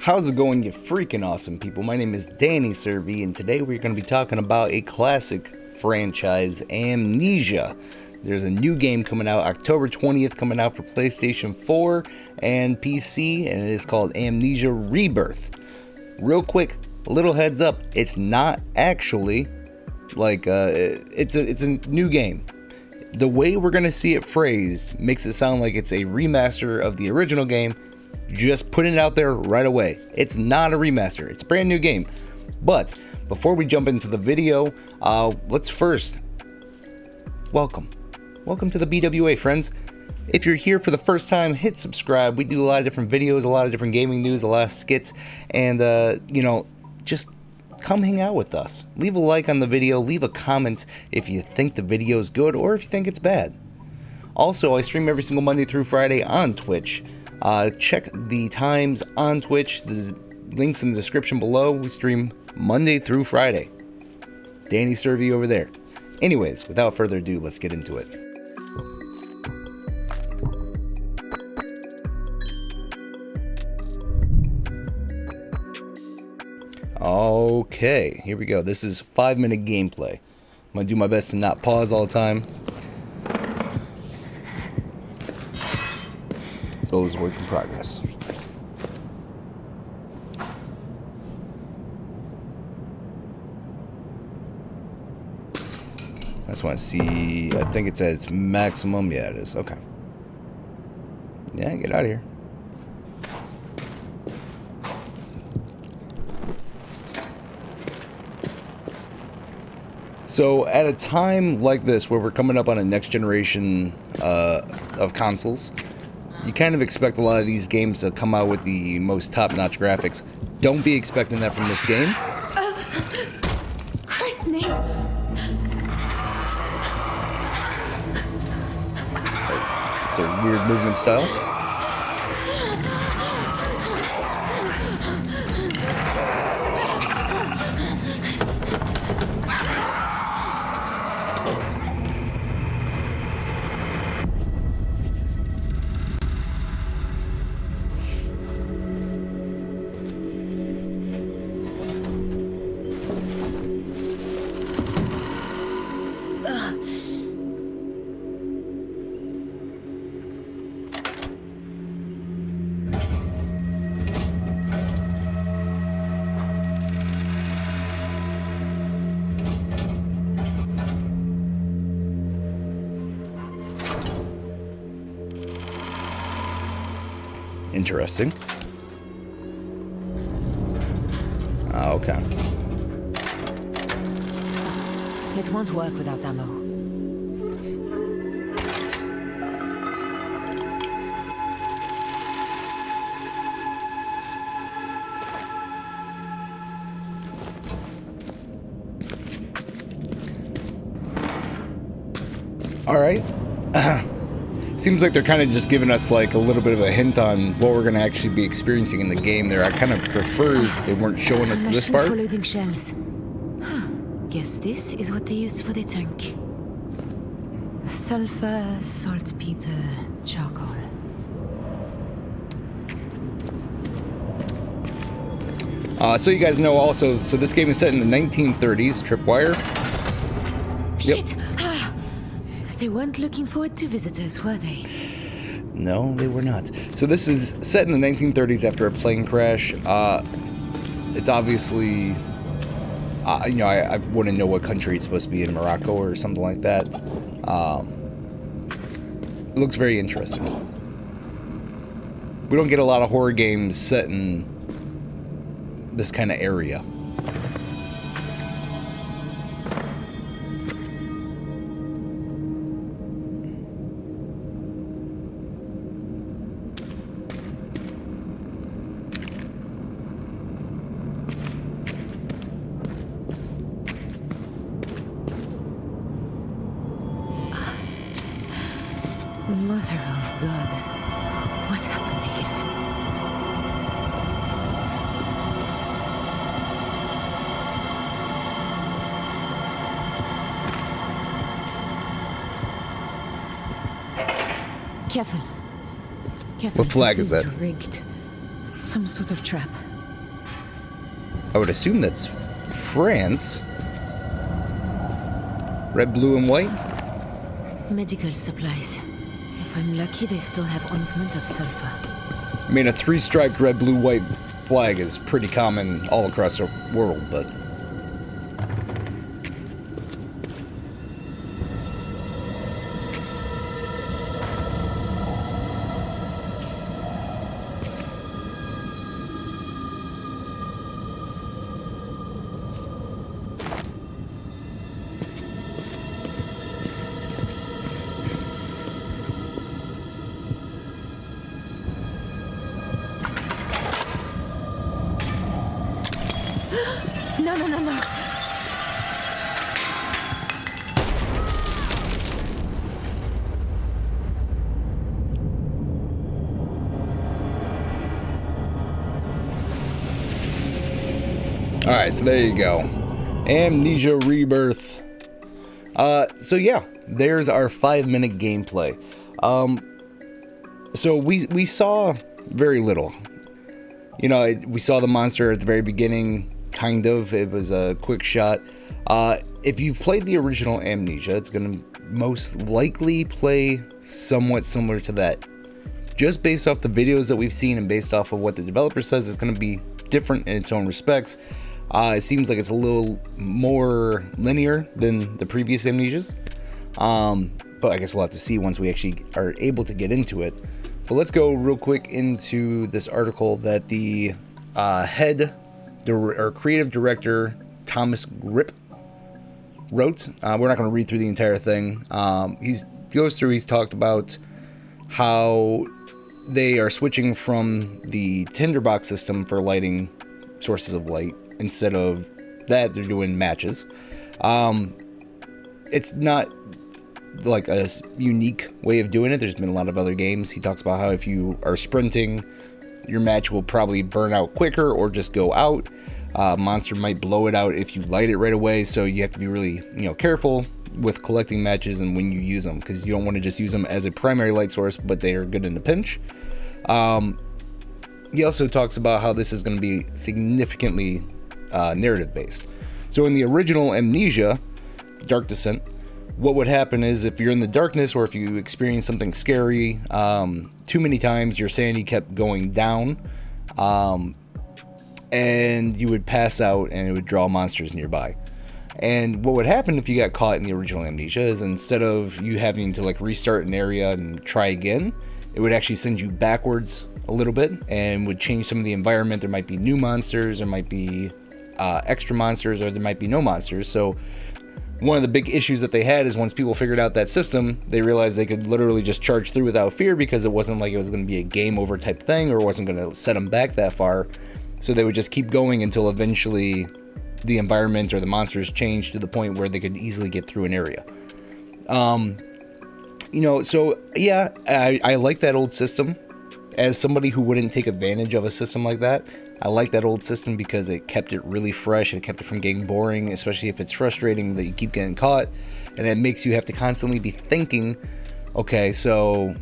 How's it going, you freaking awesome people? My name is Danny Servi, and today we're going to be talking about a classic franchise, Amnesia. There's a new game coming out October 20th, coming out for PlayStation 4 and PC, and it is called Amnesia Rebirth. Real quick, a little heads up, it's not actually like it's a new game. The way we're going to see it phrased makes it sound like it's a remaster of the original game. Just putting it out there right away. It's not a remaster. It's a brand new game. But before we jump into the video, let's first welcome to the BWA, friends. If you're here for the first time, hit subscribe. We do a lot of different videos, a lot of different gaming news, a lot of skits, and just come hang out with us. Leave a like on the video. Leave a comment if you think the video is good or if you think it's bad. Also, I stream every single Monday through Friday on Twitch. Check the times on Twitch. The links in the description below. We stream Monday through Friday. Danny Servi over there. Anyways, without further ado, let's get into it. Okay, here we go. This is 5-minute gameplay. I'm gonna do my best to not pause all the time. As well as work in progress. I just want to see. I think it says maximum. Yeah, it is. Okay. Yeah, get out of here. So, at a time like this, where we're coming up on a next generation of consoles, you kind of expect a lot of these games to come out with the most top-notch graphics. Don't be expecting that from this game. Christ's name. It's a weird movement style. Interesting. Okay. It won't work without ammo. All right. Seems like they're kind of just giving us like a little bit of a hint on what we're going to actually be experiencing in the game there. I kind of prefer they weren't showing us this part. For loading shells. Huh. Guess this is what they used for the tank. Sulfur, saltpeter, charcoal. So you guys know also, so this game is set in the 1930s, tripwire. Shit! Ah. They weren't looking forward to visitors, were they? No, they were not. So this is set in the 1930s after a plane crash. It's obviously, I wouldn't know what country it's supposed to be in, Morocco or something like that. It looks very interesting. We don't get a lot of horror games set in this kind of area. Mother of God, what happened here? Careful. Careful. What flag is that? Rigged. Some sort of trap. I would assume that's France. Red, blue, and white? Medical supplies. If I'm lucky, they still have ointment of sulfur. I mean, a three-striped red, blue, white flag is pretty common all across the world, but... No, no, no, no. Alright, so there you go. Amnesia Rebirth. So yeah, there's our 5-minute gameplay. So we saw very little. You know, we saw the monster at the very beginning, kind of. It was a quick shot. If you've played the original Amnesia, it's going to most likely play somewhat similar to that. Just based off the videos that we've seen and based off of what the developer says, it's going to be different in its own respects. It seems like it's a little more linear than the previous Amnesias. But I guess we'll have to see once we actually are able to get into it. But let's go real quick into this article that the creative director Thomas Grip wrote. We're not going to read through the entire thing. He's talked about how they are switching from the tinderbox system for lighting sources of light. Instead of that, they're doing matches. It's not like a unique way of doing it. There's been a lot of other games. He talks about how if you are sprinting, your match will probably burn out quicker or just go out. Monster might blow it out if you light it right away, so you have to be really, careful with collecting matches and when you use them, because you don't want to just use them as a primary light source, but they are good in a pinch. He also talks about how this is going to be significantly narrative based. So in the original Amnesia, Dark Descent, what would happen is if you're in the darkness or if you experience something scary too many times, your sanity kept going down, and you would pass out and it would draw monsters nearby. And what would happen if you got caught in the original Amnesia is instead of you having to restart an area and try again, it would actually send you backwards a little bit and would change some of the environment. There might be new monsters, there might be extra monsters, or there might be no monsters. So one of the big issues that they had is once people figured out that system, they realized they could literally just charge through without fear, because it wasn't like it was going to be a game over type thing, or it wasn't going to set them back that far. So they would just keep going until eventually the environment or the monsters changed to the point where they could easily get through an area. So yeah, I like that old system. As somebody who wouldn't take advantage of a system like that, I like that old system because it kept it really fresh. It kept it from getting boring, especially if it's frustrating that you keep getting caught, and it makes you have to constantly be thinking, okay, so,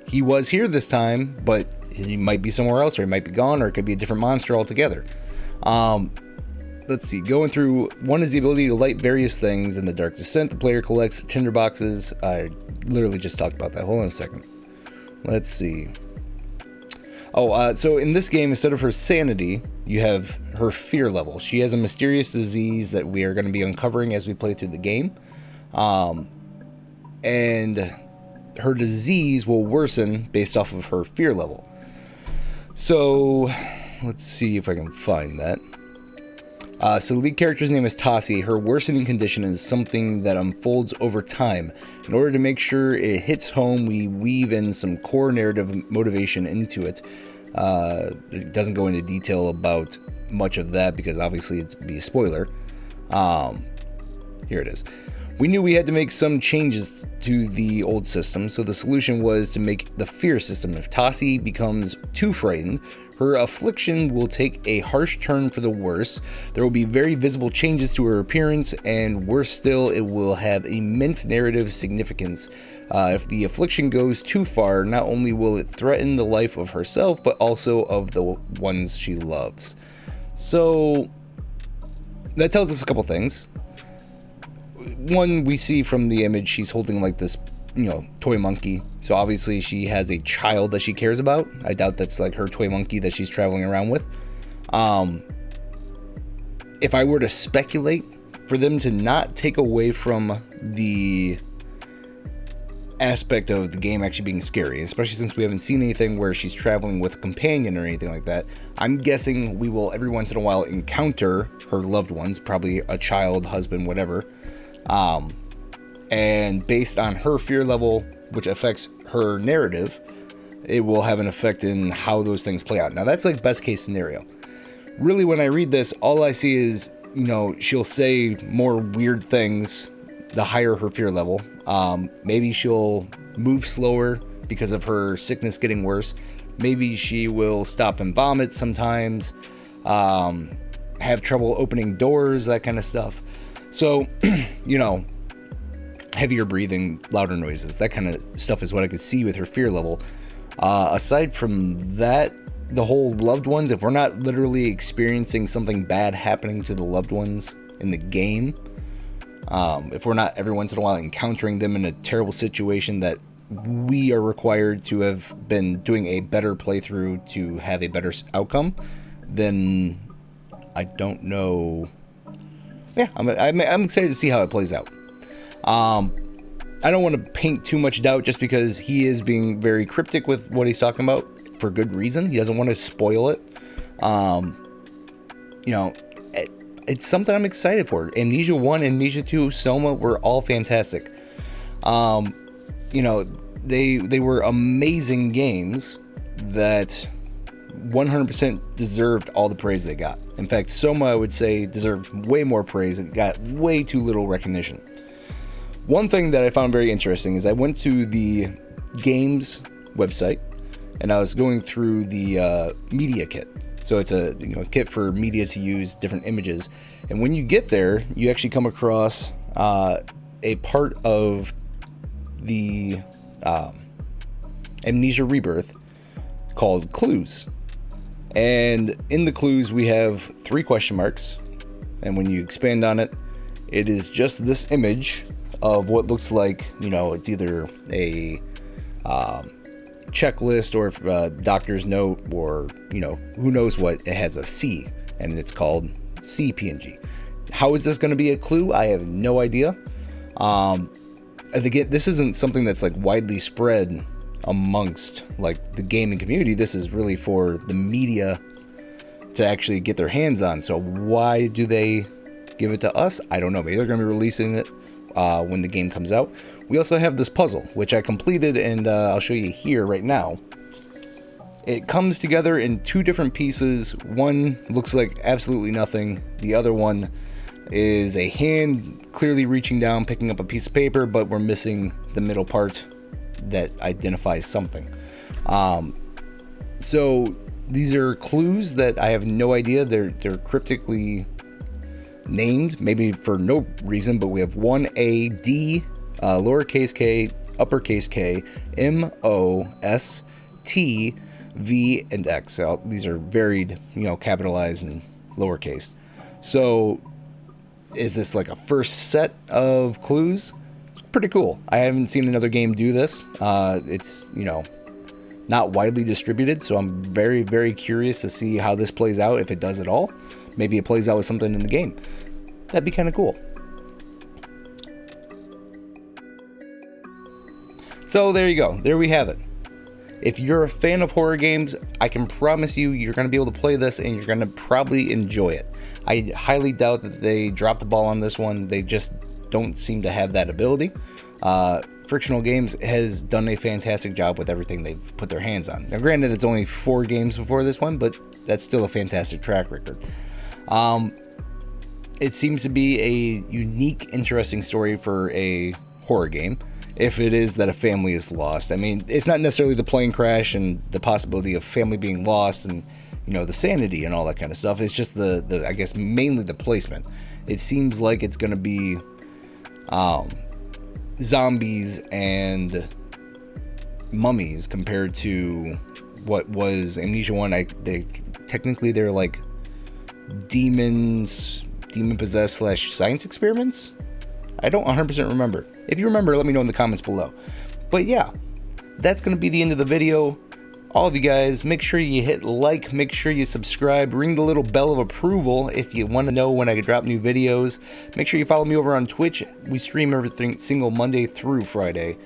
he was here this time, but he might be somewhere else, or he might be gone, or it could be a different monster altogether. Let's see, going through, one is the ability to light various things in the Dark Descent. The player collects tinderboxes. I literally just talked about that. Hold on a second. Let's see. So in this game, instead of her sanity, you have her fear level. She has a mysterious disease that we are going to be uncovering as we play through the game. And her disease will worsen based off of her fear level. So let's see if I can find that. So the lead character's name is Tassi. Her worsening condition is something that unfolds over time. In order to make sure it hits home, we weave in some core narrative motivation into it. It doesn't go into detail about much of that because obviously it'd be a spoiler. Here it is. We knew we had to make some changes to the old system, so the solution was to make the fear system. If Tassi becomes too frightened, her affliction will take a harsh turn for the worse. There will be very visible changes to her appearance, and worse still, it will have immense narrative significance. If the affliction goes too far, not only will it threaten the life of herself, but also of the ones she loves. So, that tells us a couple things. One, we see from the image she's holding like this, toy monkey. So obviously she has a child that she cares about. I doubt that's like her toy monkey that she's traveling around with. If I were to speculate, for them to not take away from the aspect of the game actually being scary, especially since we haven't seen anything where she's traveling with a companion or anything like that, I'm guessing we will every once in a while encounter her loved ones, probably a child, husband, whatever. And based on her fear level, which affects her narrative, it will have an effect in how those things play out. Now that's like best case scenario. Really, when I read this, all I see is, she'll say more weird things the higher her fear level. Maybe she'll move slower because of her sickness getting worse. Maybe she will stop and vomit sometimes, have trouble opening doors, that kind of stuff. So, heavier breathing, louder noises, that kind of stuff is what I could see with her fear level. Aside from that, the whole loved ones, if we're not literally experiencing something bad happening to the loved ones in the game, if we're not every once in a while encountering them in a terrible situation that we are required to have been doing a better playthrough to have a better outcome, then I don't know. Yeah, I'm excited to see how it plays out. I don't want to paint too much doubt just because he is being very cryptic with what he's talking about for good reason. He doesn't want to spoil it. It's something I'm excited for. Amnesia 1, Amnesia 2, Soma were all fantastic. They were amazing games that 100% deserved all the praise they got. In fact, Soma, I would say, deserved way more praise. It got way too little recognition. One thing that I found very interesting is I went to the games website and I was going through the media kit. So it's a kit for media to use different images. And when you get there, you actually come across a part of the Amnesia Rebirth called Clues. And in the clues, we have 3 question marks. And when you expand on it, it is just this image of what looks like, it's either a checklist or a doctor's note or, who knows what. It has a C and it's called CPNG. How is this going to be a clue? I have no idea. Again, this isn't something that's like widely spread amongst like the gaming community. This is really for the media to actually get their hands on. So why do they give it to us? I don't know. Maybe they're going to be releasing it when the game comes out. We also have this puzzle, which I completed, and I'll show you here right now. It comes together in 2 different pieces. One looks like absolutely nothing. The other one is a hand clearly reaching down, picking up a piece of paper, but we're missing the middle part that identifies something. So these are clues that I have no idea. They're cryptically named, maybe for no reason, but we have 1A, D, lowercase k, uppercase K, M, O, S, T, V, and X. So these are varied, capitalized and lowercase. So is this like a first set of clues? It's pretty cool. I haven't seen another game do this. It's, not widely distributed, so I'm very, very curious to see how this plays out, if it does at all. Maybe it plays out with something in the game. That'd be kind of cool. So there you go. There we have it. If you're a fan of horror games, I can promise you're going to be able to play this and you're going to probably enjoy it. I highly doubt that they dropped the ball on this one. They just don't seem to have that ability. Frictional Games has done a fantastic job with everything they've put their hands on. Now, granted, it's only 4 games before this one, but that's still a fantastic track record. It seems to be a unique, interesting story for a horror game. If it is that a family is lost. I mean, it's not necessarily the plane crash and the possibility of family being lost and, the sanity and all that kind of stuff. It's just the I guess, mainly the placement. It seems like it's going to be zombies and mummies compared to what was Amnesia 1. They're like demon demon-possessed / science experiments? I don't 100% remember. If you remember, let me know in the comments below. But yeah, that's going to be the end of the video. All of you guys, make sure you hit like, make sure you subscribe, ring the little bell of approval if you want to know when I drop new videos. Make sure you follow me over on Twitch. We stream every single Monday through Friday.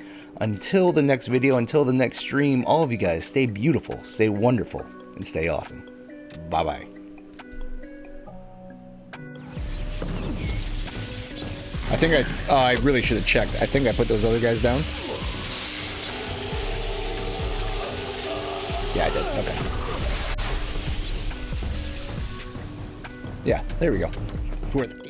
Until the next video, until the next stream, all of you guys, stay beautiful, stay wonderful, and stay awesome. Bye-bye. I think I really should have checked. I think I put those other guys down. Yeah, I did. Okay. Yeah, there we go. It's worth it.